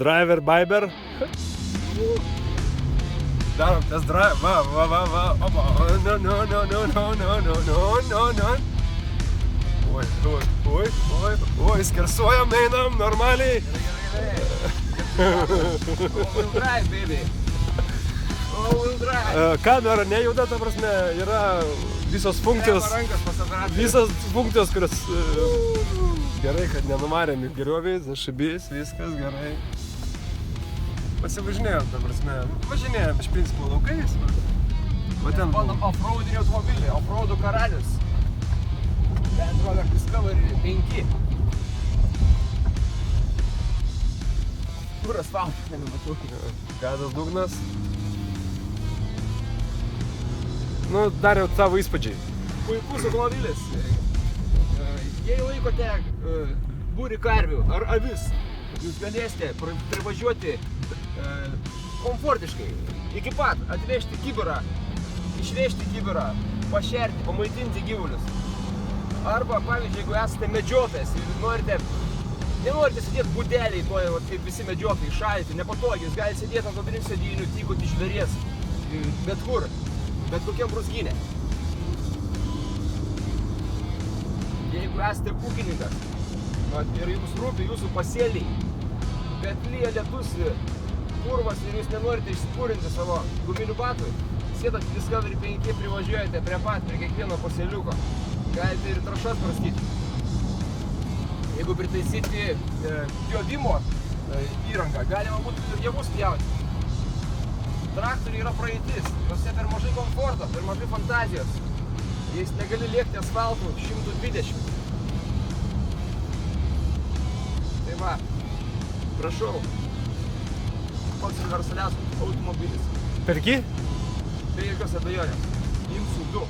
Driver Biber. Darom test drive, va, opa, no. Oi, skersuojam, einam, normaliai. All-wheel drive, baby. All-wheel drive. Kamera nejuda, ta prasme, yra visos funkcijos, kurios... Gerai, kad nenumarėm į griovį, zašibys, viskas gerai. Pasivažinėjom, ta prasme, važinėjom iš principo laukais. Bandom off-roadinį automobilį, off-roadų karalius. Land Rover Discovery 5. Kur asfaltas, nebematau. Gadas dugnas. Nu, dar jau savo įspūdžiai. Puikus automobilis. Jei laikote būrį karvių ar avis, jūs galėsite privažiuoti komfortiškai. Iki pat atvežti kibirą, išvežti kibirą, pašerti, pamaitinti gyvulius. Arba, pavyzdžiui, jeigu esate medžiotojas ir nenorite sėdėti būdelėj, kaip visi medžiotojai, šalti, nepatogiai, jūs galite sėdėti ant obelinių sėdynių, tykoti žvėries, bet kur, bet kokiam brūzgynė. Jeigu esate ūkininkas ir jums rūpi jūsų pasėliai, bet lyja lietus, purvas ir jūs nenorite išsipurinti savo guminių batų, sėdat į Discovery 5, privažiuojate prie kiekvieno pasėliuko. Galite ir trašas praskyti. Jeigu pritaisyti pjovimo įrangą, galima būtų ir javus pjauti. Traktoriai yra praeitis, juose per mažai komforto, per mažai fantazijos. Jais negali lėkti asfaltų 120. Tai va, prašau, pats universaliausias automobilis. Perki? Be jokios abejonės. Imsiu 2.